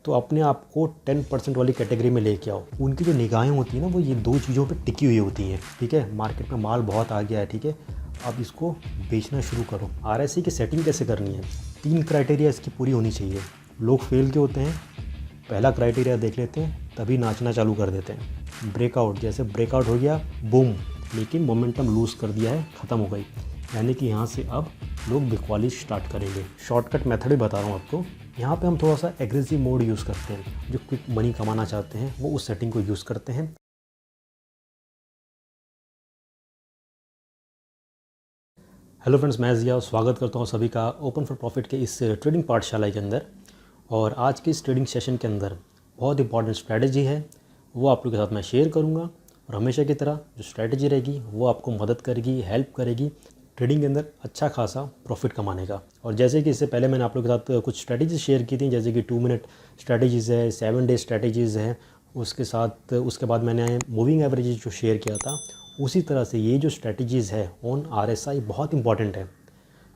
तो अपने आप को 10% वाली कैटेगरी में लेके आओ। उनकी जो निगाहें होती हैं ना वो ये दो चीज़ों पे टिकी हुई होती हैं, ठीक है। मार्केट में माल बहुत आ गया है, ठीक है, अब इसको बेचना शुरू करो। आरएसआई की सेटिंग कैसे करनी है, 3 क्राइटेरिया इसकी पूरी होनी चाहिए। लोग फेल के होते हैं, पहला क्राइटेरिया देख लेते हैं, तभी नाचना चालू कर देते हैं। ब्रेकआउट, जैसे ब्रेकआउट हो गया बूम, लेकिन मोमेंटम लूज़ कर दिया है, ख़त्म हो गई, यानी कि यहाँ से अब लोग बिकवाली स्टार्ट करेंगे। शॉर्टकट मेथड भी बता रहा हूँ आपको। यहाँ पे हम थोड़ा सा एग्रेसिव मोड यूज़ करते हैं। जो क्विक मनी कमाना चाहते हैं वो उस सेटिंग को यूज़ करते हैं। हेलो फ्रेंड्स, मैं ज़िया स्वागत करता हूँ सभी का ओपन फॉर प्रॉफिट के इस ट्रेडिंग पाठशाला के अंदर। और आज के इस ट्रेडिंग सेशन के अंदर बहुत इंपॉर्टेंट स्ट्रैटेजी है, वो आप लोगों के साथ मैं शेयर करूँगा। और हमेशा की तरह जो स्ट्रैटेजी रहेगी वो आपको मदद करेगी, हेल्प करेगी ट्रेडिंग के अंदर अच्छा खासा प्रॉफिट कमाने का। और जैसे कि इससे पहले मैंने आप लोगों के साथ कुछ स्ट्रैटेजीज शेयर की थी, जैसे कि 2 मिनट स्ट्रैटेजीज़ है, 7 डे स्ट्रैटेजीज़ है, उसके बाद मैंने मूविंग एवरेजेज जो शेयर किया था। उसी तरह से ये जो स्ट्रैटेजीज़ है ऑन आरएसआई बहुत इंपॉर्टेंट है,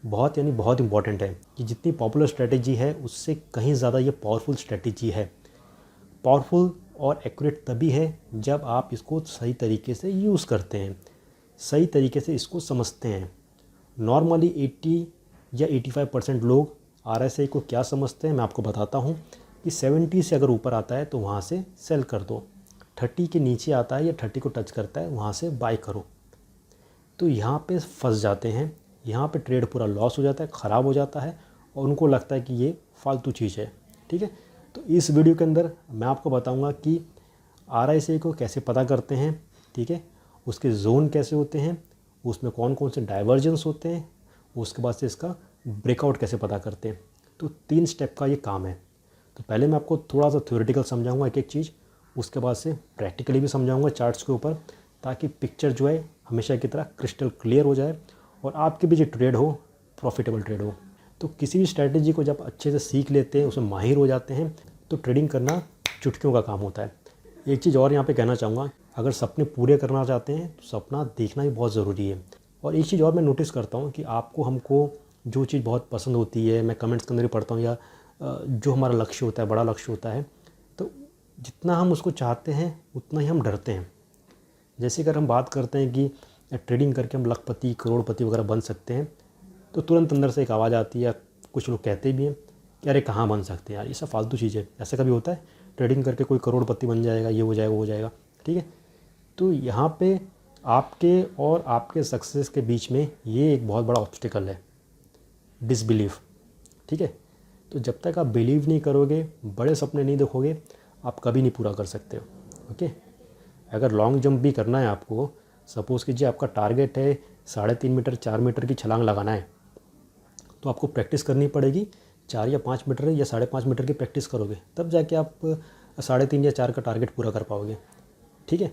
बहुत इंपॉर्टेंट है। कि जितनी पॉपुलर स्ट्रैटेजी है उससे कहीं ज़्यादा ये पावरफुल स्ट्रैटेजी है। पावरफुल और एक्यूरेट तभी है जब आप इसको सही तरीके से यूज़ करते हैं, सही तरीके से इसको समझते हैं। नॉर्मली 80 या 85% लोग आरएसआई को क्या समझते हैं मैं आपको बताता हूँ कि 70 से अगर ऊपर आता है तो वहाँ से सेल कर दो, 30 के नीचे आता है या 30 को टच करता है वहाँ से बाय करो। तो यहाँ पे फंस जाते हैं, यहाँ पे ट्रेड पूरा लॉस हो जाता है, ख़राब हो जाता है और उनको लगता है कि ये फालतू चीज़ है, ठीक है। तो इस वीडियो के अंदर मैं आपको बताऊँगा कि आरएसआई को कैसे पता करते हैं, ठीक है, उसके जोन कैसे होते हैं, उसमें कौन कौन से डाइवर्जेंस होते हैं, उसके बाद से इसका ब्रेकआउट कैसे पता करते हैं। तो 3 स्टेप का ये काम है। तो पहले मैं आपको थोड़ा सा थ्योरेटिकल समझाऊंगा एक एक चीज़, उसके बाद से प्रैक्टिकली भी समझाऊंगा चार्ट्स के ऊपर, ताकि पिक्चर जो है हमेशा की तरह क्रिस्टल क्लियर हो जाए और आपके भी जो ट्रेड हो प्रॉफिटेबल ट्रेड हो। तो किसी भी स्ट्रैटेजी को जब अच्छे से सीख लेते हैं, उसमें माहिर हो जाते हैं, तो ट्रेडिंग करना चुटकियों का काम होता है। एक चीज़ और यहाँ पे कहना चाहूँगा, अगर सपने पूरे करना चाहते हैं तो सपना देखना भी बहुत ज़रूरी है। और एक चीज़ और मैं नोटिस करता हूँ कि हमको जो चीज़ बहुत पसंद होती है, मैं कमेंट्स के अंदर भी पढ़ता हूँ, या जो हमारा लक्ष्य होता है, बड़ा लक्ष्य होता है, तो जितना हम उसको चाहते हैं उतना ही हम डरते हैं। जैसे अगर हम बात करते हैं कि ट्रेडिंग करके हम लखपति, करोड़पति वगैरह बन सकते हैं, तो तुरंत अंदर से एक आवाज़ आती है, या कुछ लोग कहते भी हैं कि अरे कहाँ बन सकते हैं यार, ये सब फालतू चीज़ है। ऐसा कभी होता है ट्रेडिंग करके कोई करोड़पति बन जाएगा, ये हो जाएगा, वो हो जाएगा, ठीक है। तो यहाँ पे आपके और आपके सक्सेस के बीच में ये एक बहुत बड़ा ऑब्स्टिकल है, डिसबिलीफ, ठीक है। तो जब तक आप बिलीव नहीं करोगे, बड़े सपने नहीं देखोगे, आप कभी नहीं पूरा कर सकते हो, ओके। अगर लॉन्ग जंप भी करना है आपको, सपोज़ कीजिए आपका टारगेट है 3.5 मीटर 4 मीटर की छलांग लगाना है, तो आपको प्रैक्टिस करनी पड़ेगी। 4 या 5 मीटर या 5.5 मीटर की प्रैक्टिस करोगे, तब जाके आप 3.5 या 4 का टारगेट पूरा कर पाओगे, ठीक है।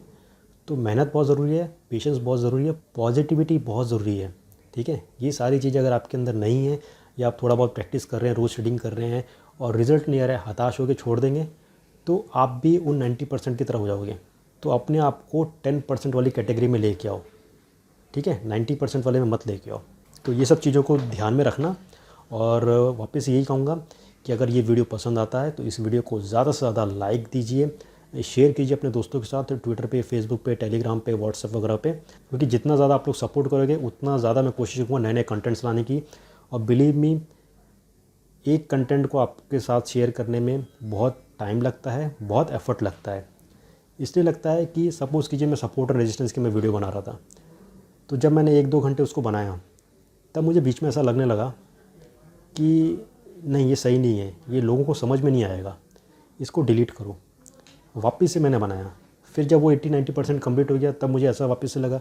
तो मेहनत बहुत ज़रूरी है, पेशेंस बहुत ज़रूरी है, पॉजिटिविटी बहुत ज़रूरी है, ठीक है। ये सारी चीज़ें अगर आपके अंदर नहीं है, या आप थोड़ा बहुत प्रैक्टिस कर रहे हैं, रोज़ ट्रेडिंग कर रहे हैं और रिज़ल्ट नहीं आ रहा है, हताश होकर छोड़ देंगे, तो आप भी उन 90% की तरह हो जाओगे। तो अपने आप को 10% वाली कैटेगरी में लेके आओ, ठीक है, 90% वाले में मत लेके आओ। तो ये सब चीज़ों को ध्यान में रखना। और वापस यही कहूँगा कि अगर ये वीडियो पसंद आता है तो इस वीडियो को ज़्यादा से ज़्यादा लाइक दीजिए, शेयर कीजिए अपने दोस्तों के साथ, ट्विटर पे, फेसबुक पे, टेलीग्राम पे, व्हाट्सएप वगैरह पे, क्योंकि जितना ज़्यादा आप लोग सपोर्ट करोगे उतना ज़्यादा मैं कोशिश करूँगा नए नए कंटेंट्स लाने की। और बिलीव मी, एक कंटेंट को आपके साथ शेयर करने में बहुत टाइम लगता है, बहुत एफर्ट लगता है। इसलिए लगता है कि सपोज़ कीजिए मैं सपोर्ट और रेजिस्टेंस की मैं वीडियो बना रहा था, तो जब मैंने 1-2 घंटे उसको बनाया, तब मुझे बीच में ऐसा लगने लगा कि नहीं, ये सही नहीं है, ये लोगों को समझ में नहीं आएगा, इसको डिलीट करो। वापस से मैंने बनाया, फिर जब वो 80-90% कम्प्लीट हो गया, तब मुझे ऐसा वापस से लगा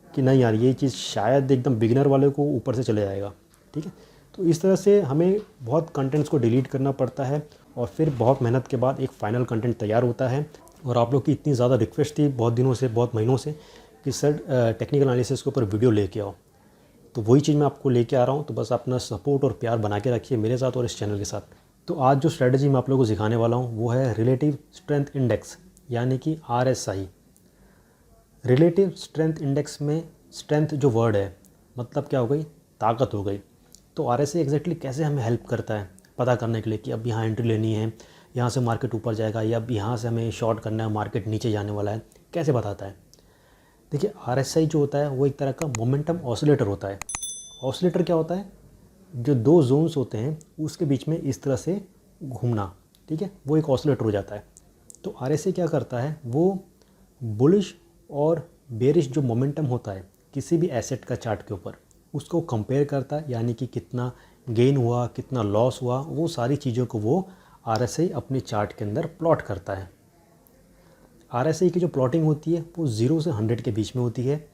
कि नहीं यार, ये चीज़ शायद एकदम बिगिनर वाले को ऊपर से चले जाएगा, ठीक है। तो इस तरह से हमें बहुत कंटेंट्स को डिलीट करना पड़ता है और फिर बहुत मेहनत के बाद एक फ़ाइनल कंटेंट तैयार होता है। और आप लोग की इतनी ज़्यादा रिक्वेस्ट थी बहुत दिनों से, बहुत महीनों से, कि सर टेक्निकल एनालिसिस के ऊपर वीडियो लेके आओ, तो वही चीज़ मैं आपको लेके आ रहा हूँ। तो बस अपना सपोर्ट और प्यार बना के रखिए मेरे साथ और इस चैनल के साथ। तो आज जो स्ट्रैटेजी मैं आप लोगों को सिखाने वाला हूँ वो है रिलेटिव स्ट्रेंथ इंडेक्स, यानी कि आरएसआई। रिलेटिव स्ट्रेंथ इंडेक्स में स्ट्रेंथ जो वर्ड है, मतलब क्या हो गई, ताकत हो गई। तो आरएसआई एग्जैक्टली कैसे हमें हेल्प करता है पता करने के लिए कि अब यहाँ एंट्री लेनी है यहाँ से मार्केट ऊपर जाएगा या यहाँ से हमें शॉर्ट करना है, मार्केट नीचे जाने वाला है, कैसे बताता है? देखिए RSI जो होता है वो एक तरह का मोमेंटम ऑसिलेटर होता है। ऑसिलेटर क्या होता है? जो दो जोन्स होते हैं उसके बीच में इस तरह से घूमना, ठीक है, वो एक ऑसिलेटर हो जाता है। तो RSI क्या करता है, वो बुलिश और बेरिश जो मोमेंटम होता है किसी भी एसेट का चार्ट के ऊपर, उसको कंपेयर करता है, यानी कि कितना गेन हुआ, कितना लॉस हुआ, वो सारी चीज़ों को वो RSI अपने चार्ट के अंदर प्लॉट करता है। RSI की जो प्लॉटिंग होती है वो 0 से 100 के बीच में होती है।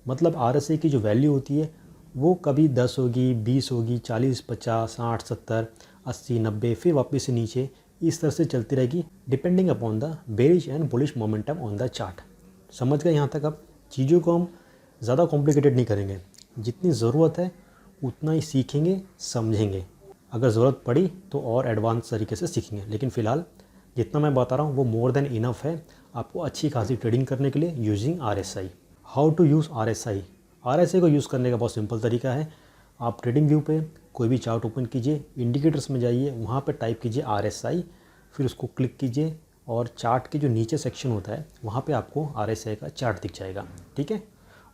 मतलब RSI की जो वैल्यू होती है वो कभी 10 होगी, 20 होगी, 40, 50, 60, 70, 80, 90, फिर वापस से नीचे, इस तरह से चलती रहेगी depending upon the bearish and bullish momentum on the chart. समझ गए यहाँ तक? अब चीज़ों को हम ज़्यादा कॉम्प्लिकेटेड नहीं करेंगे, जितनी ज़रूरत है उतना ही सीखेंगे, समझेंगे। अगर ज़रूरत पड़ी तो और एडवांस तरीके से सीखेंगे, लेकिन फ़िलहाल जितना मैं बता रहा हूँ वो मोर देन इनफ है आपको अच्छी खासी ट्रेडिंग करने के लिए using RSI। How to use RSI? RSI को यूज़ करने का बहुत सिंपल तरीका है। आप ट्रेडिंग व्यू पे कोई भी चार्ट ओपन कीजिए, इंडिकेटर्स में जाइए, वहाँ पे टाइप कीजिए RSI, फिर उसको क्लिक कीजिए और चार्ट के जो नीचे सेक्शन होता है वहाँ पे आपको RSI का चार्ट दिख जाएगा, ठीक है,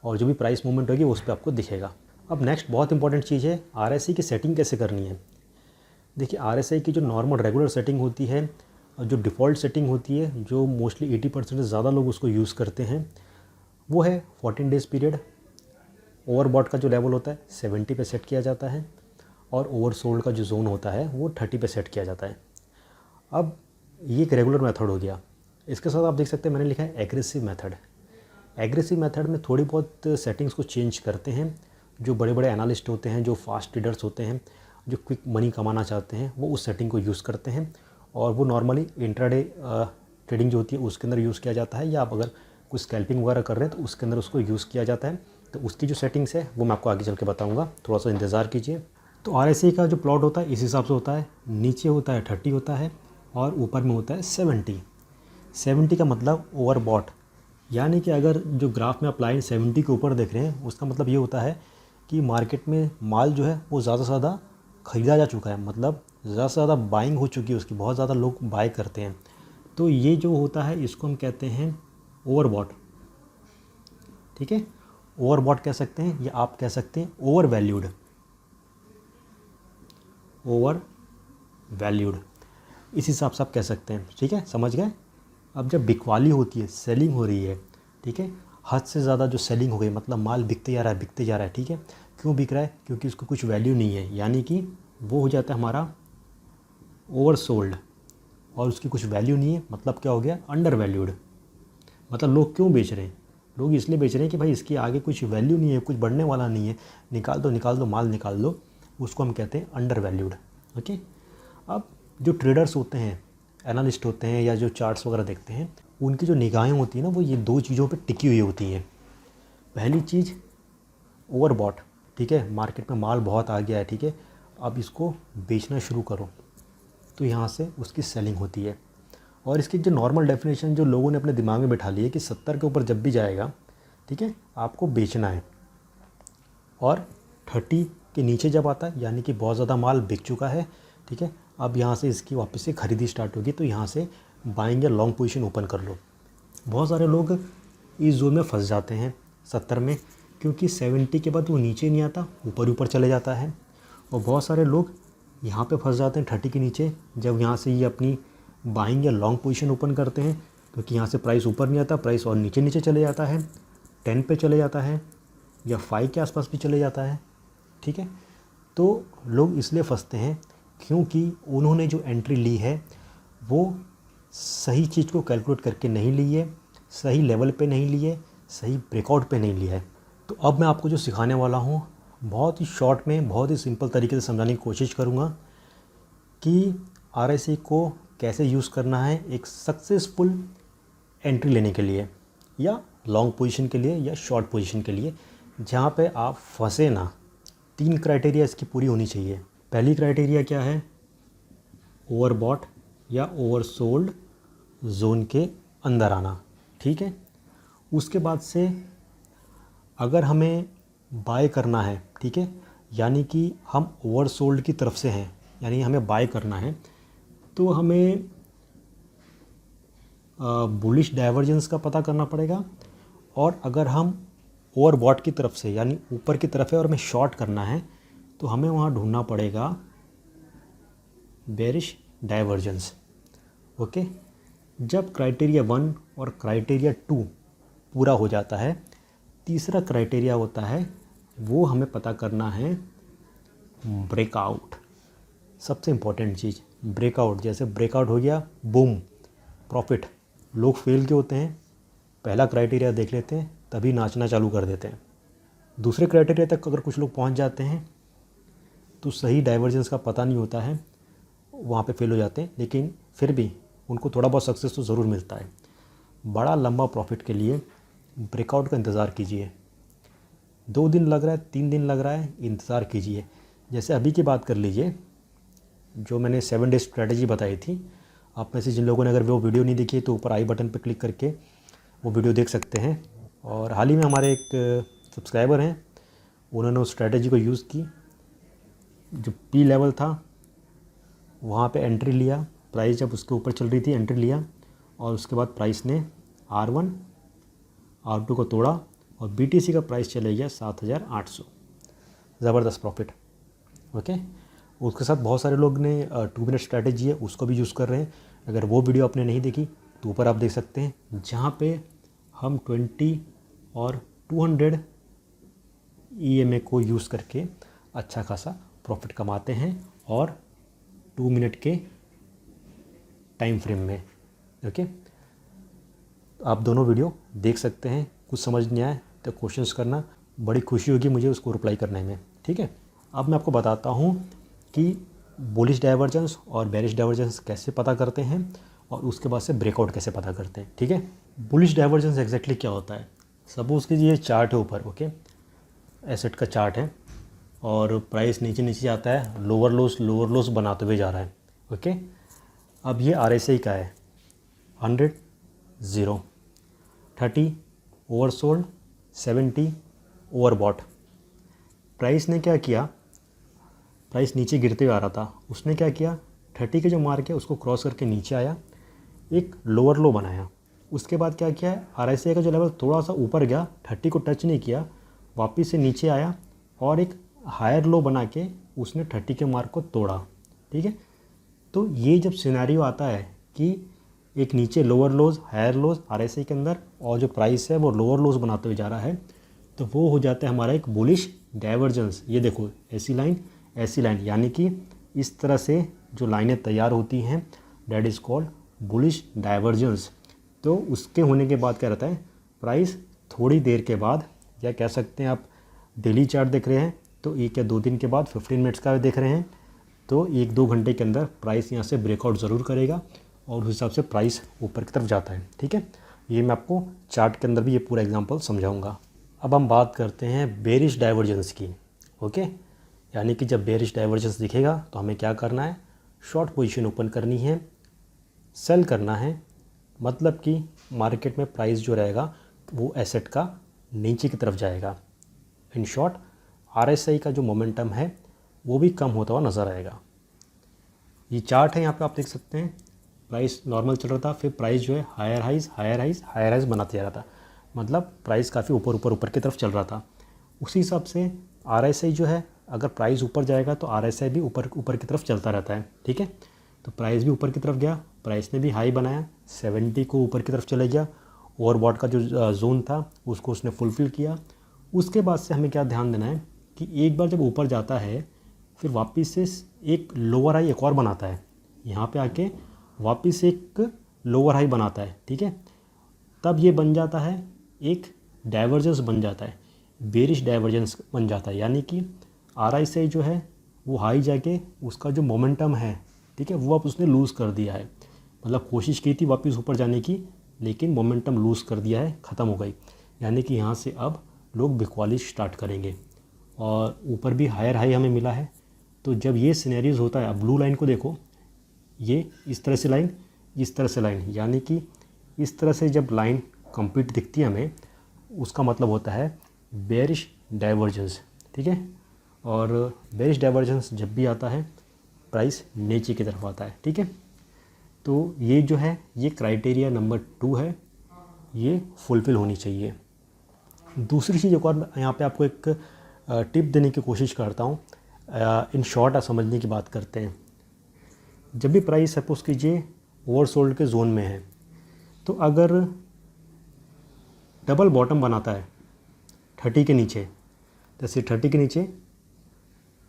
और जो भी प्राइस मूवमेंट होगी उस पर आपको दिखेगा। अब नेक्स्ट बहुत इंपॉर्टेंट चीज़ है, RSI की सेटिंग कैसे करनी है। देखिए RSI की जो नॉर्मल रेगुलर सेटिंग होती है और जो डिफ़ॉल्ट सेटिंग होती है, जो मोस्टली 80% से ज़्यादा लोग उसको यूज़ करते हैं, वो है 14 डेज़ पीरियड। ओवरबॉट का जो लेवल होता है 70 पे सेट किया जाता है और ओवरसोल्ड का जो जोन होता है वो 30 पे सेट किया जाता है। अब ये एक रेगुलर मेथड हो गया। इसके साथ आप देख सकते हैं मैंने लिखा है एग्रेसिव मेथड। एग्रेसिव मेथड में थोड़ी बहुत सेटिंग्स को चेंज करते हैं। जो बड़े बड़े एनालिस्ट होते हैं, जो फास्ट ट्रेडर्स होते हैं, जो क्विक मनी कमाना चाहते हैं, वो उस सेटिंग को यूज़ करते हैं और वो नॉर्मली इंट्राडे ट्रेडिंग जो होती है उसके अंदर यूज़ किया जाता है, या आप अगर कुछ स्कैल्पिंग वगैरह कर रहे हैं तो उसके अंदर उसको यूज़ किया जाता है। तो उसकी जो सेटिंग्स है वो मैं आपको आगे चल के बताऊँगा, थोड़ा सा इंतज़ार कीजिए। तो RSI का जो प्लॉट होता है इस हिसाब से होता है, नीचे होता है 30 होता है और ऊपर में होता है 70 का मतलब ओवरबॉट, यानी कि अगर जो ग्राफ में आप लाइन 70 के ऊपर देख रहे हैं उसका मतलब ये होता है कि मार्केट में माल जो है वो ज़्यादा से ज़्यादा ख़रीदा जा चुका है, मतलब ज़्यादा से ज़्यादा बाइंग हो चुकी है उसकी, बहुत ज़्यादा लोग बाय करते हैं। तो ये जो होता है इसको हम कहते हैं ओवरबॉट, ठीक है। ओवरबॉट कह सकते हैं या आप कह सकते हैं ओवर वैल्यूड, इस हिसाब से आप कह सकते हैं, ठीक है, समझ गए। अब जब बिकवाली होती है, सेलिंग हो रही है, ठीक है, हद से ज़्यादा जो सेलिंग हो गई, मतलब माल बिकते जा रहा है, ठीक है, क्यों बिक रहा है? क्योंकि उसको कुछ वैल्यू नहीं है, यानी कि वो हो जाता है हमारा ओवरसोल्ड, और उसकी कुछ वैल्यू नहीं है, मतलब क्या हो गया? Under valued. मतलब लोग क्यों बेच रहे हैं? लोग इसलिए बेच रहे हैं कि भाई इसकी आगे कुछ वैल्यू नहीं है, कुछ बढ़ने वाला नहीं है, निकाल दो माल निकाल दो, उसको हम कहते हैं अंडर वैल्यूड, ओके। अब जो ट्रेडर्स होते हैं, एनालिस्ट होते हैं, या जो चार्ट्स वगैरह देखते हैं, उनकी जो निगाहें होती है ना वो ये दो चीज़ों पे टिकी हुई होती हैं। पहली चीज़ ओवरबॉट, ठीक है, मार्केट में माल बहुत आ गया है, ठीक है, अब इसको बेचना शुरू करो, तो यहाँ से उसकी सेलिंग होती है। और इसकी जो नॉर्मल डेफिनेशन जो लोगों ने अपने दिमाग में बैठा ली है कि 70 के ऊपर जब भी जाएगा, ठीक है, आपको बेचना है, और 30 के नीचे जब आता है यानी कि बहुत ज़्यादा माल बिक चुका है, ठीक है, अब यहाँ से इसकी वापस से खरीदी स्टार्ट होगी, तो यहाँ से बाइंग या लॉन्ग पोजीशन ओपन कर लो। बहुत सारे लोग इस जोन में फंस जाते हैं 70 में, क्योंकि 70 के बाद वो नीचे नहीं आता, ऊपर चले जाता है। और बहुत सारे लोग यहाँ पे फंस जाते हैं 30 के नीचे, जब यहाँ से ये अपनी बाइंग या लॉन्ग पोजीशन ओपन करते हैं, क्योंकि यहाँ से प्राइस ऊपर नहीं आता, प्राइस और नीचे चले जाता है, 10 पे चले जाता है या 5 के आसपास भी चले जाता है, ठीक है। तो लोग इसलिए फंसते हैं क्योंकि उन्होंने जो एंट्री ली है वो सही चीज़ को कैलकुलेट करके नहीं ली है, सही लेवल पे नहीं ली है, सही ब्रेकआउट पे नहीं लिया है। तो अब मैं आपको जो सिखाने वाला हूँ बहुत ही शॉर्ट में, बहुत ही सिंपल तरीके से समझाने की कोशिश करूँगा कि RSI को कैसे यूज़ करना है एक सक्सेसफुल एंट्री लेने के लिए, या लॉन्ग पोजीशन के लिए, या शॉर्ट पोजीशन के लिए, जहाँ पे आप फंसे ना। 3 क्राइटेरिया इसकी पूरी होनी चाहिए। पहली क्राइटेरिया क्या है? ओवरबॉट या ओवरसोल्ड जोन के अंदर आना, ठीक है। उसके बाद से अगर हमें बाय करना है, ठीक है, यानी कि हम ओवरसोल्ड की तरफ से हैं, यानी हमें बाय करना है, तो हमें बुलिश डाइवर्जेंस का पता करना पड़ेगा, और अगर हम ओवरबॉट की तरफ से यानी ऊपर की तरफ है और हमें शॉर्ट करना है तो हमें वहाँ ढूंढना पड़ेगा बेरिश डाइवर्जेंस। ओके, जब क्राइटेरिया 1 और क्राइटेरिया 2 पूरा हो जाता है, तीसरा क्राइटेरिया होता है वो हमें पता करना है ब्रेकआउट। सबसे इम्पॉर्टेंट चीज़ ब्रेकआउट। जैसे ब्रेकआउट हो गया, बूम, प्रॉफिट। लोग फेल क्यों होते हैं? पहला क्राइटेरिया देख लेते हैं तभी नाचना चालू कर देते हैं। दूसरे क्राइटेरिया तक अगर कुछ लोग पहुंच जाते हैं तो सही डाइवर्जेंस का पता नहीं होता है, वहाँ पे फेल हो जाते हैं, लेकिन फिर भी उनको थोड़ा बहुत सक्सेस तो ज़रूर मिलता है। बड़ा लंबा प्रॉफिट के लिए ब्रेकआउट का इंतज़ार कीजिए। 2 दिन लग रहा है, 3 दिन लग रहा है, इंतज़ार कीजिए। जैसे अभी की बात कर लीजिए, जो मैंने 7 डेज स्ट्रैटेजी बताई थी, आप में से जिन लोगों ने अगर वो वीडियो नहीं देखी तो ऊपर आई बटन पर क्लिक करके वो वीडियो देख सकते हैं। और हाल ही में हमारे एक सब्सक्राइबर हैं, उन्होंने उस स्ट्रैटेजी को यूज़ की। जो पी लेवल था वहाँ पे एंट्री लिया, प्राइस जब उसके ऊपर चल रही थी एंट्री लिया, और उसके बाद प्राइस ने R1 R2 को तोड़ा और BTC का प्राइस चले गया 7,800। ज़बरदस्त प्रॉफिट। ओके, उसके साथ बहुत सारे लोग ने 2 मिनट स्ट्रैटेजी है उसको भी यूज़ कर रहे हैं। अगर वो वीडियो आपने नहीं देखी तो ऊपर आप देख सकते हैं, जहाँ पे हम 20 और 200 EMA को यूज़ करके अच्छा खासा प्रॉफिट कमाते हैं, और 2 मिनट के टाइम फ्रेम में। ओके, आप दोनों वीडियो देख सकते हैं। कुछ समझ नहीं आए तो क्वेश्चंस करना, बड़ी खुशी होगी मुझे उसको रिप्लाई करने में। ठीक है, अब मैं आपको बताता हूँ कि बुलिश डाइवर्जेंस और बेरिश डाइवर्जेंस कैसे पता करते हैं, और उसके बाद से ब्रेकआउट कैसे पता करते हैं। ठीक है, बुलिश डाइवर्जेंस एग्जैक्टली क्या होता है? सपोज कीजिए चार्ट है ऊपर, ओके, एसेट का चार्ट है, और प्राइस नीचे नीचे जाता है, लोअर लोस बनाते हुए जा रहा है। ओके, अब ये RSI का है 100 0, 30 ओवरसोल्ड, 70 ओवरबॉट। प्राइस ने क्या किया? प्राइस नीचे गिरते हुए आ रहा था, उसने क्या किया? 30 के जो मार्क है उसको क्रॉस करके नीचे आया, एक लोअर लो बनाया। उसके बाद क्या किया है, RSI का जो लेवल थोड़ा सा ऊपर गया, 30 को टच नहीं किया, वापस से नीचे आया और एक हायर लो बना के उसने 30 के मार्क को तोड़ा। ठीक है, तो ये जब सिनेरियो आता है कि एक नीचे lower lows higher lows RSI के अंदर, और जो प्राइस है वो लोअर लोज बनाते हुए जा रहा है, तो वो हो जाता है हमारा एक बुलिश डाइवर्जेंस। ये देखो, ऐसी लाइन, यानी कि इस तरह से जो लाइनें तैयार होती हैं, that is called bullish divergence. तो उसके होने के बाद क्या रहता है, प्राइस थोड़ी देर के बाद, या कह सकते हैं आप डेली चार्ट देख रहे हैं तो 1 या 2 दिन के बाद 15 मिनट्स का देख रहे हैं, तो 1-2 घंटे के अंदर प्राइस यहाँ से ब्रेकआउट ज़रूर करेगा, और उस हिसाब से प्राइस ऊपर की तरफ जाता है। ठीक है, ये मैं आपको चार्ट के अंदर भी ये पूरा एग्जांपल समझाऊंगा। अब हम बात करते हैं बेरिश डाइवर्जेंस की। ओके, यानी कि जब बेरिश डाइवर्जेंस दिखेगा तो हमें क्या करना है? शॉर्ट पोजीशन ओपन करनी है, सेल करना है। मतलब कि मार्केट में प्राइस जो रहेगा वो एसेट का नीचे की तरफ जाएगा। इन शॉर्ट, RSI का जो मोमेंटम है वो भी कम होता हुआ नज़र आएगा। ये चार्ट है, यहाँ पे आप देख सकते हैं, प्राइस नॉर्मल चल रहा था, फिर प्राइस जो है हायर हाइज बनाते जा रहा था, मतलब प्राइस काफ़ी ऊपर की तरफ चल रहा था। उसी हिसाब से RSI जो है, अगर प्राइस ऊपर जाएगा तो RSI भी ऊपर की तरफ चलता रहता है। ठीक है, तो प्राइस भी ऊपर की तरफ गया, प्राइस ने भी हाई बनाया, 70 को ऊपर की तरफ चले गया, ओवरबॉट का जो जोन था उसको उसने फुलफिल किया। उसके बाद से हमें क्या ध्यान देना है कि एक बार जब ऊपर जाता है फिर वापस से एक लोअर हाई एक और बनाता है, यहाँ पे आके वापस से एक लोअर हाई बनाता है। ठीक है, तब ये बन जाता है एक डाइवर्जेंस बन जाता है, बेरिश डाइवर्जेंस बन जाता है। यानी कि RSI जो है वो हाई जाके उसका जो मोमेंटम है, ठीक है, वो अब उसने लूज़ कर दिया है। मतलब कोशिश की थी वापस ऊपर जाने की, लेकिन मोमेंटम लूज़ कर दिया है, ख़त्म हो गई। यानी कि यहाँ से अब लोग बिकवाली स्टार्ट करेंगे, और ऊपर भी हायर हाई हमें मिला है। तो जब ये सिनेरियोज होता है, अब ब्लू लाइन को देखो, ये इस तरह से लाइन, इस तरह से लाइन, यानी कि इस तरह से जब लाइन कंप्लीट दिखती है हमें, उसका मतलब होता है बेरिश डाइवर्जेंस। ठीक है, और बेरिश डाइवर्जेंस जब भी आता है प्राइस नीचे की तरफ आता है। ठीक है, तो ये जो है ये क्राइटेरिया नंबर 2 है, ये फुलफ़िल होनी चाहिए। दूसरी चीज़ एक और यहाँ पे आपको एक टिप देने की कोशिश करता हूँ। इन शॉर्ट आप समझने की बात करते हैं। जब भी प्राइस सपोज़ कीजिए ओवरसोल्ड के जोन में है, तो अगर डबल बॉटम बनाता है 30 के नीचे, जैसे 30 के नीचे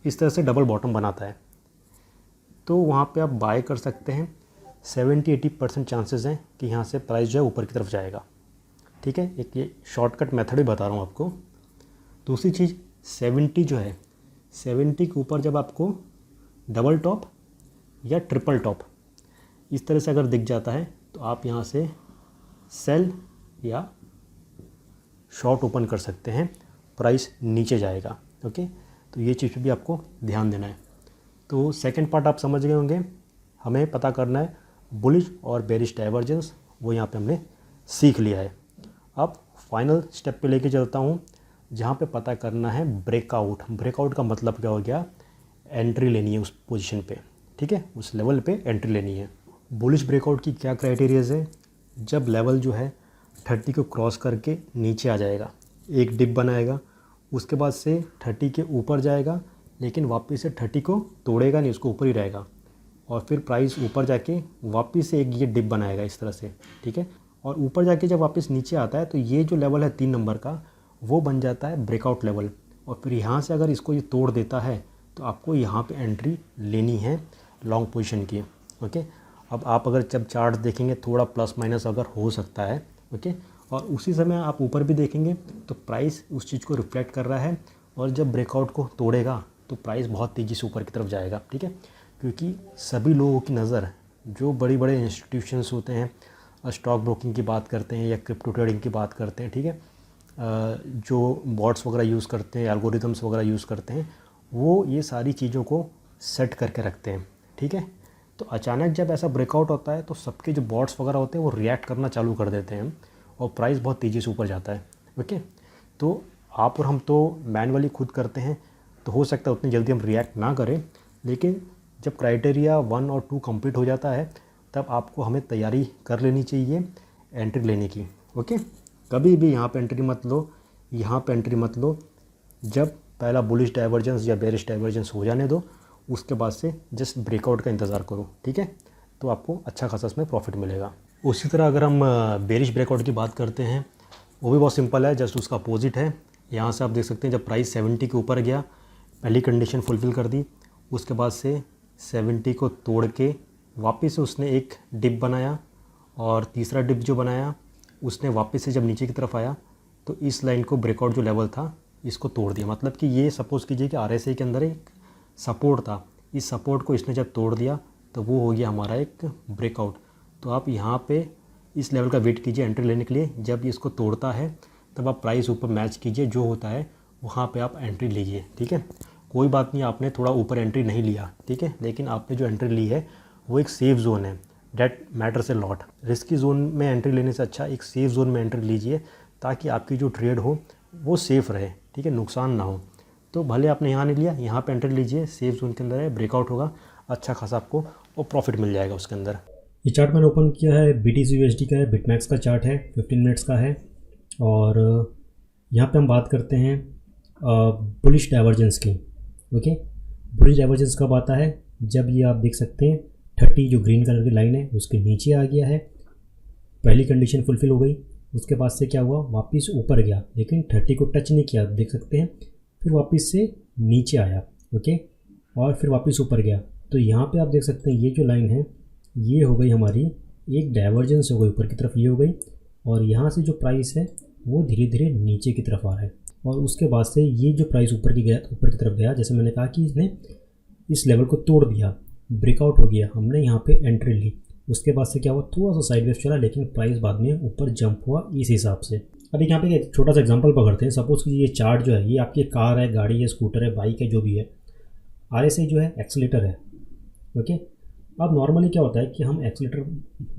इस तरह से डबल बॉटम बनाता है, तो वहाँ पे आप बाय कर सकते हैं। 70-80% चांसेस हैं कि यहाँ से प्राइस जो है ऊपर की तरफ जाएगा। ठीक है, एक ये शॉर्टकट मेथड ही बता रहा हूँ आपको। दूसरी चीज़ 70 जो है, 70 के ऊपर जब आपको डबल टॉप या ट्रिपल टॉप इस तरह से अगर दिख जाता है, तो आप यहाँ से सेल या शॉर्ट ओपन कर सकते हैं, प्राइस नीचे जाएगा। ओके, तो ये चीज़ पे भी आपको ध्यान देना है। तो सेकंड पार्ट आप समझ गए होंगे, हमें पता करना है बुलिश और बेरिश डाइवर्जेंस, वो यहाँ पे हमने सीख लिया है। अब फाइनल स्टेप पे लेके चलता हूँ, जहाँ पे पता करना है ब्रेकआउट। ब्रेकआउट का मतलब क्या हो गया, एंट्री लेनी है उस पोजीशन पे। ठीक है, उस लेवल पे एंट्री लेनी है। बुलिश ब्रेकआउट की क्या क्राइटेरियाज़ है, जब लेवल जो है 30 को क्रॉस करके नीचे आ जाएगा, एक डिप बनाएगा, उसके बाद से 30 के ऊपर जाएगा, लेकिन वापस से 30 को तोड़ेगा नहीं, उसको ऊपर ही रहेगा, और फिर प्राइस ऊपर जाके वापस से एक ये डिप बनाएगा इस तरह से। ठीक है, और ऊपर जाके जब वापस नीचे आता है, तो ये जो लेवल है 3 नंबर का, वो बन जाता है ब्रेकआउट लेवल। और फिर यहाँ से अगर इसको ये तोड़ देता है, तो आपको यहाँ पे एंट्री लेनी है लॉन्ग पोजीशन की। ओके, अब आप अगर जब चार्ट देखेंगे थोड़ा प्लस माइनस अगर हो सकता है। ओके, और उसी समय आप ऊपर भी देखेंगे तो प्राइस उस चीज़ को रिफ्लेक्ट कर रहा है, और जब ब्रेकआउट को तोड़ेगा तो प्राइस बहुत तेज़ी से ऊपर की तरफ जाएगा। ठीक है, क्योंकि सभी लोगों की नज़र, जो बड़े बड़े इंस्टीट्यूशंस होते हैं, स्टॉक ब्रोकिंग की बात करते हैं या क्रिप्टो ट्रेडिंग की बात करते हैं, ठीक है, जो बॉट्स वगैरह यूज़ करते हैं, एल्गोरिदम्स वगैरह यूज़ करते हैं, वो ये सारी चीज़ों को सेट करके रखते हैं। ठीक है, तो अचानक जब ऐसा ब्रेकआउट होता है, तो सबके जो बॉट्स वगैरह होते हैं वो रिएक्ट करना चालू कर देते हैं, और प्राइस बहुत तेज़ी से ऊपर जाता है। ओके, तो आप और हम तो मैनुअली खुद करते हैं, तो हो सकता है उतनी जल्दी हम रिएक्ट ना करें, लेकिन जब क्राइटेरिया 1 और 2 कंप्लीट हो जाता है, तब आपको हमें तैयारी कर लेनी चाहिए एंट्री लेने की। ओके, कभी भी यहाँ पे एंट्री मत लो, यहाँ पे एंट्री मत लो। जब पहला बुलिश डाइवर्जेंस या बेरिश डाइवर्जेंस हो जाने दो, उसके बाद से जस्ट ब्रेकआउट का इंतज़ार करो। ठीक है, तो आपको अच्छा खासा इसमें प्रॉफिट मिलेगा। उसी तरह अगर हम बेरिश ब्रेकआउट की बात करते हैं, वो भी बहुत सिंपल है, जस्ट उसका अपोजिट है। यहाँ से आप देख सकते हैं जब प्राइस 70 के ऊपर गया, पहली कंडीशन फुलफ़िल कर दी, उसके बाद से 70 को तोड़ के वापस से उसने एक डिप बनाया, और तीसरा डिप जो बनाया उसने वापस से जब नीचे की तरफ आया, तो इस लाइन को ब्रेकआउट जो लेवल था इसको तोड़ दिया। मतलब कि ये सपोज़ कीजिए कि RSI के अंदर एक सपोर्ट था, इस सपोर्ट को इसने जब तोड़ दिया, तो वो हो गया हमारा एक ब्रेकआउट। तो आप यहाँ पे इस लेवल का वेट कीजिए एंट्री लेने के लिए। जब ये इसको तोड़ता है, तब आप प्राइस ऊपर मैच कीजिए, जो होता है वहाँ पे आप एंट्री लीजिए। ठीक है, कोई बात नहीं, आपने थोड़ा ऊपर एंट्री नहीं लिया, ठीक है, लेकिन आपने जो एंट्री ली है वो एक सेफ जोन है, that matters a lot. Risky zone में एंट्री लेने से अच्छा एक सेफ जोन में एंट्री लीजिए, ताकि आपकी जो ट्रेड हो वो सेफ़ रहे। ठीक है, नुकसान ना हो। तो भले आपने यहाँ नहीं लिया, यहाँ पे एंट्री लीजिए, सेफ जोन के अंदर है, ब्रेकआउट होगा, अच्छा खासा आपको और प्रॉफिट मिल जाएगा उसके अंदर। ये चार्ट मैंने ओपन किया है, BTC USD का है, बिटमैक्स का चार्ट है, 15 मिनट्स का है। और यहाँ पे हम बात करते हैं बुलिश डाइवर्जेंस की। ओके, बुलिश डाइवर्जेंस कब आता है, जब ये आप देख सकते हैं 30 जो ग्रीन कलर की लाइन है उसके नीचे आ गया है, पहली कंडीशन फुलफिल हो गई। उसके बाद से क्या हुआ, वापस ऊपर गया, लेकिन 30 को टच नहीं किया, देख सकते हैं, फिर वापस से नीचे आया। ओके, और फिर वापस ऊपर गया। तो यहाँ पे आप देख सकते हैं ये जो लाइन है ये हो गई हमारी एक डाइवर्जेंस हो गई ऊपर की तरफ, ये हो गई। और यहाँ से जो प्राइस है वो धीरे धीरे नीचे की तरफ आ रहा है, और उसके बाद से ये जो प्राइस ऊपर की तरफ गया, जैसे मैंने कहा कि इसने इस लेवल को तोड़ दिया, ब्रेकआउट हो गया, हमने यहाँ पे एंट्री ली। उसके बाद से क्या हुआ, थोड़ा सा साइडवेज चला, लेकिन प्राइस बाद में ऊपर जंप हुआ इस हिसाब से। अभी यहाँ पे एक छोटा सा एग्जांपल पकड़ते हैं। सपोज़ कि ये चार्ट जो है ये आपकी कार है, गाड़ी है, स्कूटर है, बाइक है, जो भी है। RSI जो है एक्सीलेटर है। ओके, अब नॉर्मली क्या होता है कि हम एक्सीलेटर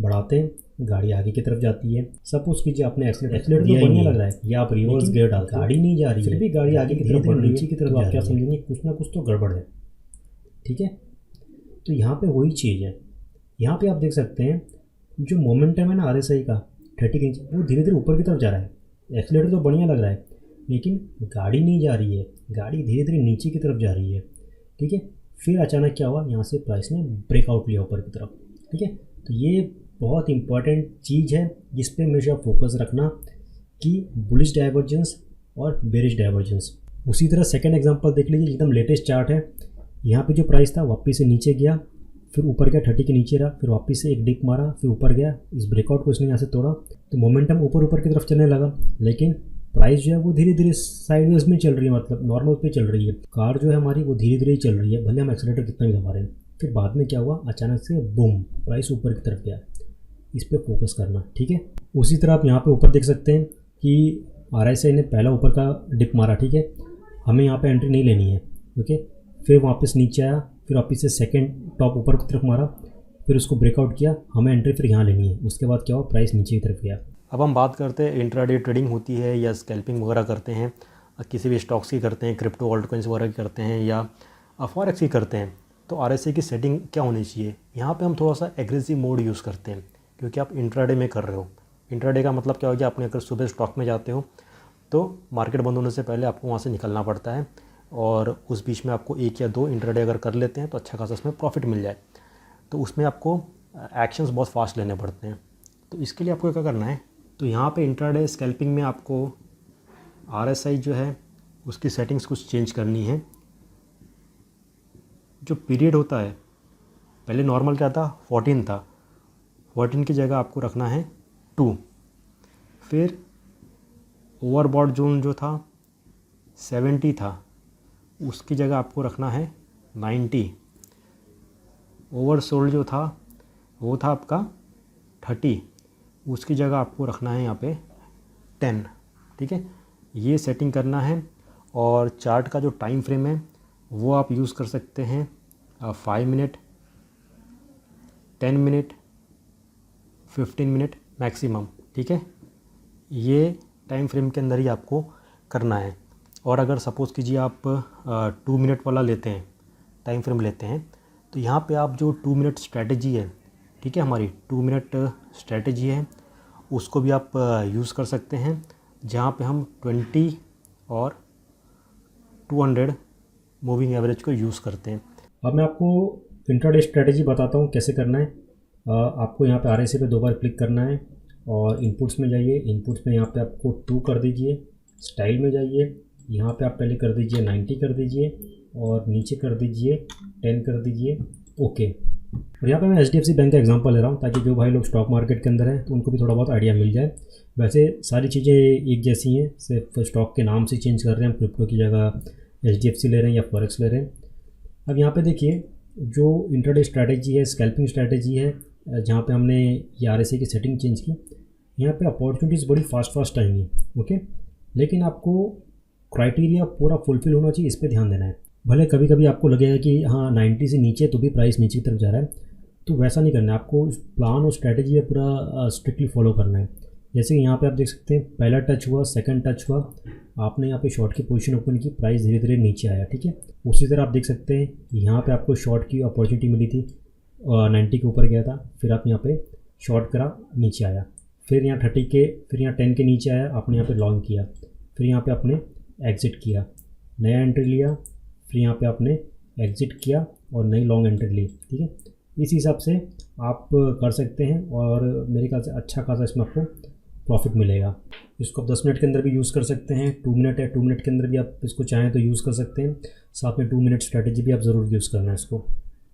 बढ़ाते हैं, गाड़ी आगे की तरफ जाती है। सपोज कीजिए आपने एक्सीलेटर तो बढ़िया लग रहा है, या आप रिवर्स गियर डालते, गाड़ी नहीं जा रही है, फिर भी गाड़ी आगे की तरफ बढ़ रही है, नीचे की तरफ आप क्या समझेंगे, कुछ ना कुछ तो गड़बड़ है। ठीक है, तो यहाँ पे वही चीज़ है, यहाँ पे आप देख सकते हैं जो मोमेंटम है ना RSI का 30 के नीचे, वो धीरे धीरे ऊपर की तरफ जा रहा है। एक्सीलेटर तो बढ़िया लग रहा है, लेकिन गाड़ी नहीं जा रही है, गाड़ी धीरे धीरे नीचे की तरफ जा रही है। ठीक है, फिर अचानक क्या हुआ, यहाँ से प्राइस ने ब्रेकआउट लिया ऊपर की तरफ। ठीक है, तो ये बहुत इंपॉर्टेंट चीज़ है जिस पे हमेशा फोकस रखना कि बुलिश डाइवर्जेंस और बेरिश डाइवर्जेंस। उसी तरह सेकंड एग्जांपल देख लीजिए, एकदम लेटेस्ट चार्ट है। यहाँ पे जो प्राइस था वापस से नीचे गया, फिर ऊपर गया, 30 के नीचे रहा, फिर वापस से एक डिप मारा, फिर ऊपर गया। इस ब्रेकआउट को इसने यहाँ से तोड़ा तो मोमेंटम ऊपर की तरफ चलने लगा, लेकिन प्राइस जो है वो धीरे धीरे साइडवेज में चल रही है, मतलब नॉर्मल पे चल रही है। कार जो है हमारी वो धीरे धीरे ही चल रही है, भले हम एक्सीलेटर कितना भी दबा रहे हैं। फिर बाद में क्या हुआ, अचानक से बूम, प्राइस ऊपर की तरफ गया। इस पर फोकस करना। ठीक है, उसी तरह आप यहाँ पे ऊपर देख सकते हैं कि RSI ने पहला ऊपर का डिप मारा। ठीक है, हमें यहाँ पे एंट्री नहीं लेनी है। ओके, फिर वापस नीचे आया, फिर वापस से सेकंड टॉप ऊपर की तरफ मारा, फिर उसको ब्रेकआउट किया, हमें एंट्री फिर यहाँ लेनी है। उसके बाद क्या हुआ, प्राइस नीचे की तरफ गया। अब हम बात करते हैं इंट्राडे ट्रेडिंग होती है या स्कैल्पिंग वगैरह करते हैं, किसी भी स्टॉक्स की करते हैं, क्रिप्टो ऑल्ट कॉइन्स वगैरह की करते हैं या फॉरेक्स की करते हैं, तो RSI की सेटिंग क्या होनी चाहिए। यहाँ पे हम थोड़ा सा एग्रेसिव मोड यूज़ करते हैं, क्योंकि आप इंट्राडे में कर रहे हो। इंट्राडे का मतलब क्या हो गया, आपने अगर सुबह स्टॉक में जाते हो तो मार्केट बंद होने से पहले आपको वहाँ से निकलना पड़ता है, और उस बीच में आपको 1 या 2 इंट्राडे अगर कर लेते हैं तो अच्छा खासा उसमें प्रॉफिट मिल जाए। तो उसमें आपको एक्शंस बहुत फास्ट लेने पड़ते हैं। तो इसके लिए आपको क्या करना है, तो यहाँ पे इंट्राडे स्कैल्पिंग में आपको RSI जो है उसकी सेटिंग्स कुछ चेंज करनी है। जो पीरियड होता है, पहले नॉर्मल क्या था, 14 था, 14 की जगह आपको रखना है 2। फिर ओवरबॉट जोन जो था 70 था, उसकी जगह आपको रखना है 90। ओवरसोल्ड जो था वो था आपका 30, उसकी जगह आपको रखना है यहाँ पे 10। ठीक है, ये सेटिंग करना है। और चार्ट का जो टाइम फ्रेम है वो आप यूज़ कर सकते हैं 5 मिनट, 10 मिनट, 15 मिनट मैक्सिमम। ठीक है, ये टाइम फ्रेम के अंदर ही आपको करना है। और अगर सपोज़ कीजिए आप 2 मिनट वाला लेते हैं, टाइम फ्रेम लेते हैं, तो यहाँ पे आप जो 2 मिनट स्ट्रैटेजी है, ठीक है, हमारी 2 मिनट स्ट्रैटेजी है, उसको भी आप यूज़ कर सकते हैं, जहाँ पे हम 20 और 200 मूविंग एवरेज को यूज़ करते हैं। अब मैं आपको इंट्राडे स्ट्रेटेजी बताता हूँ कैसे करना है। आपको यहाँ पे RSI पे 2 बार क्लिक करना है और इनपुट्स में जाइए। इनपुट्स में यहाँ पे आपको 2 कर दीजिए, स्टाइल में जाइए, यहाँ पे आप पहले कर दीजिए 90 कर दीजिए और नीचे कर दीजिए 10 कर दीजिए, ओके। और यहाँ पे मैं HDFC बैंक का एग्जांपल ले रहा हूँ ताकि जो भाई लोग स्टॉक मार्केट के अंदर हैं तो उनको भी थोड़ा बहुत आइडिया मिल जाए। वैसे सारी चीज़ें एक जैसी हैं, सिर्फ स्टॉक के नाम से चेंज कर रहे हैं, क्रिप्टो की जगह HDFC ले रहे हैं या फॉरेक्स ले रहे हैं। अब यहाँ पे देखिए, जो इंट्राडे स्ट्रैटेजी है, स्कैल्पिंग स्ट्रैटेजी है, जहाँ पे हमने ये RSI की सेटिंग चेंज की, यहाँ पे अपॉर्चुनिटीज़ बड़ी फास्ट आएंगी, ओके। लेकिन आपको क्राइटेरिया पूरा फुलफिल होना चाहिए, इस पर ध्यान देना है। भले कभी कभी आपको लगेगा कि हाँ 90 से नीचे तो भी प्राइस नीचे की तरफ जा रहा है, तो वैसा नहीं करना है। आपको प्लान और स्ट्रैटेजी पूरा स्ट्रिक्टली फॉलो करना है। जैसे कि यहाँ पे आप देख सकते हैं, पहला टच हुआ, सेकंड टच हुआ, आपने यहाँ पे शॉर्ट की पोजीशन ओपन की, प्राइस धीरे धीरे नीचे आया। ठीक है, उसी तरह आप देख सकते हैं यहाँ पे आपको शॉर्ट की अपॉर्चुनिटी मिली थी, 90 के ऊपर गया था, फिर आप यहाँ पे शॉर्ट करा, नीचे आया, फिर यहाँ 30 के, फिर यहाँ 10 के नीचे आया, आपने यहाँ पे लॉन्ग किया, फिर यहाँ पे आपने एग्ज़िट किया, नया एंट्री लिया, फिर यहाँ पे आपने एग्ज़िट किया और नई लॉन्ग एंट्री ली। ठीक है, इस हिसाब से आप कर सकते हैं और मेरे ख्याल से अच्छा खासा इसमें आपको प्रॉफिट मिलेगा। इसको आप 10 मिनट के अंदर भी यूज़ कर सकते हैं, 2 मिनट है, 2 मिनट के अंदर भी आप इसको चाहें तो यूज़ कर सकते हैं। साथ में 2 मिनट स्ट्रैटेजी भी आप ज़रूर यूज़ करना है इसको।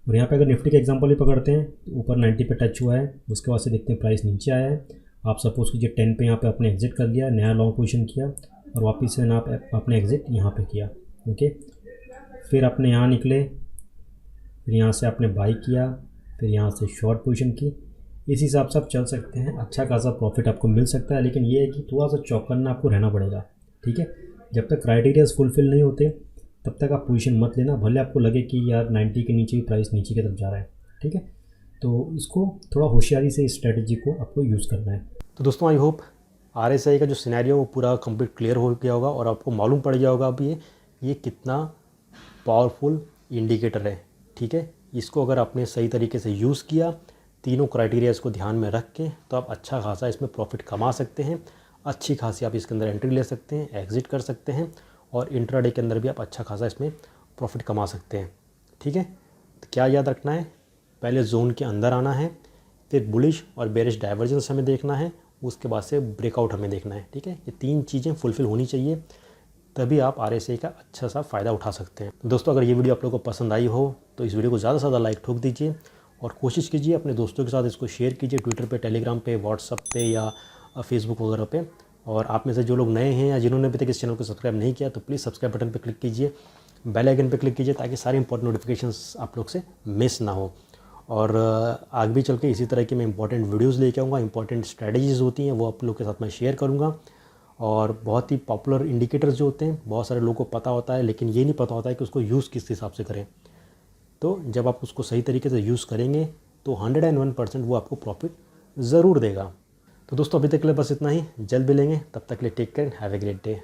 और यहाँ पे अगर निफ्टी का एग्जांपल भी पकड़ते हैं तो ऊपर 90 पे टच हुआ है, उसके बाद से देखते हैं प्राइस नीचे आया है। आप सपोज़ कीजिए 10 पे यहाँ पे आपने एग्जिट कर लिया, नया लॉन्ग पोजीशन किया और वापस से आप आपने एग्जिट यहाँ पे किया, ओके। फिर आपने यहाँ निकले, फिर यहाँ से आपने बाई किया, फिर यहाँ से शॉर्ट पोजीशन की। इस हिसाब से आप चल सकते हैं, अच्छा खासा प्रॉफिट आपको मिल सकता है। लेकिन ये है कि थोड़ा सा चौकन्ना आपको रहना पड़ेगा। ठीक है, जब तक क्राइटेरियाज फुलफिल नहीं होते तब तक आप पोजीशन मत लेना, भले आपको लगे कि यार 90 के नीचे भी प्राइस नीचे की तरफ जा रहा है। ठीक है, तो इसको थोड़ा होशियारी से इस स्ट्रेटजी को आपको यूज़ करना है। तो दोस्तों आई होप RSI का जो सिनेरियो वो पूरा कंप्लीट क्लियर हो गया होगा और आपको मालूम पड़ गया होगा अब ये कितना पावरफुल इंडिकेटर है। ठीक है, इसको अगर आपने सही तरीके से यूज़ किया तीनों क्राइटेरियाज़ को ध्यान में रख के तो आप अच्छा खासा इसमें प्रॉफिट कमा सकते हैं। अच्छी खासी आप इसके अंदर एंट्री ले सकते हैं, एग्ज़िट कर सकते हैं और इंट्राडे के अंदर भी आप अच्छा खासा इसमें प्रॉफिट कमा सकते हैं। ठीक है, तो क्या याद रखना है, पहले जोन के अंदर आना है, फिर बुलिश और बेरिश डाइवर्जेंस हमें देखना है, उसके बाद से ब्रेकआउट हमें देखना है। ठीक है, ये 3 चीज़ें फुलफ़िल होनी चाहिए, तभी आप RSI का अच्छा सा फ़ायदा उठा सकते हैं। तो दोस्तों, अगर ये वीडियो आप लोगों को पसंद आई हो तो इस वीडियो को ज़्यादा से ज़्यादा लाइक ठोक दीजिए और कोशिश कीजिए अपने दोस्तों के साथ इसको शेयर कीजिए, ट्विटर पे, टेलीग्राम पे, व्हाट्सअप पे या फेसबुक वगैरह पे। और आप में से जो लोग नए हैं या जिन्होंने अभी तक इस चैनल को सब्सक्राइब नहीं किया तो प्लीज़ सब्सक्राइब बटन पर क्लिक कीजिए, बेल आइकन पर क्लिक कीजिए ताकि सारी इंपॉर्टेंट नोटिफिकेशंस आप लोग से मिस ना हो। और आगे भी चल के इसी तरह की मैं इंपॉर्टेंट वीडियोज़ लेके आऊँगा, इंपॉर्टेंट स्ट्रैटेजीज़ होती हैं वो आप लोग के साथ मैं शेयर करूँगा। और बहुत ही पॉपुलर इंडिकेटर्स जो होते हैं बहुत सारे लोगों को पता होता है, लेकिन ये नहीं पता होता है कि उसको यूज़ किस हिसाब से करें। तो जब आप उसको सही तरीके से यूज़ करेंगे तो 101% वो आपको प्रॉफिट ज़रूर देगा। तो दोस्तों, अभी तक के लिए बस इतना ही, जल्द मिलेंगे, तब तक के लिए take care, have a great day.